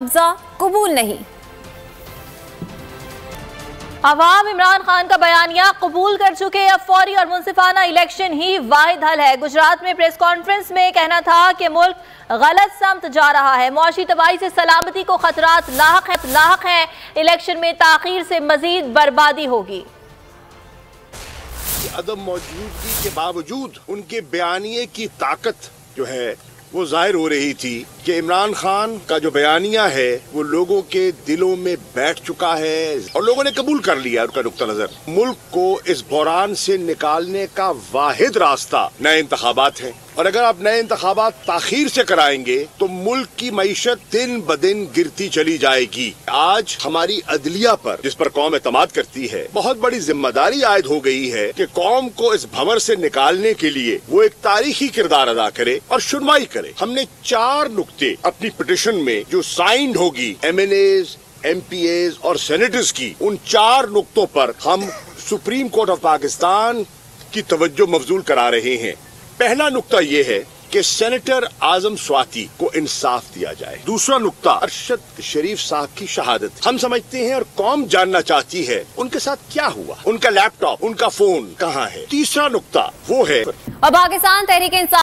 मुआवजा कबूल नहीं। अवाम इमरान खान का बयानिया कबूल कर चुके। अब फौरी और मुनसिफाना इलेक्शन ही वाहिद हल है। गुजरात में प्रेस कॉन्फ्रेंस में कहना था कि मुल्क गलत समत जा रहा है, मुआशी तबाही से सलामती को खतरात लाहक है। इलेक्शन में ताखीर से मजीद बर्बादी होगी। अदम मौजूदगी के बावजूद उनके बयानिए की ताकत जो है वो जाहिर हो रही थी कि इमरान खान का जो बयानिया है वो लोगों के दिलों में बैठ चुका है और लोगों ने कबूल कर लिया उनका नुक्ता नजर। मुल्क को इस बहरान से निकालने का वाहिद रास्ता नए इंतखाबात है और अगर आप नए इंतखाबात ताखीर से कराएंगे तो मुल्क की मईशत दिन ब दिन गिरती चली जाएगी। आज हमारी अदलिया पर, जिस पर कौम एतमाद करती है, बहुत बड़ी जिम्मेदारी आयद हो गई है कि कौम को इस भंवर से निकालने के लिए वो एक तारीखी किरदार अदा करे और सुनवाई करे। हमने 4 नुक्ते अपनी पिटिशन में जो साइंड होगी MNAs, MPAs और सेनेटर्स की, उन 4 नुक्तों पर हम सुप्रीम कोर्ट ऑफ पाकिस्तान की तवज्जो मबजूल करा रहे हैं। पहला नुक्ता ये है कि सेनेटर आजम स्वाति को इंसाफ दिया जाए। दूसरा नुक्ता अरशद शरीफ साहब की शहादत हम समझते हैं और कौम जानना चाहती है उनके साथ क्या हुआ, उनका लैपटॉप, उनका फोन कहाँ है। तीसरा नुक्ता वो है और पाकिस्तान तहरीक इंसाफ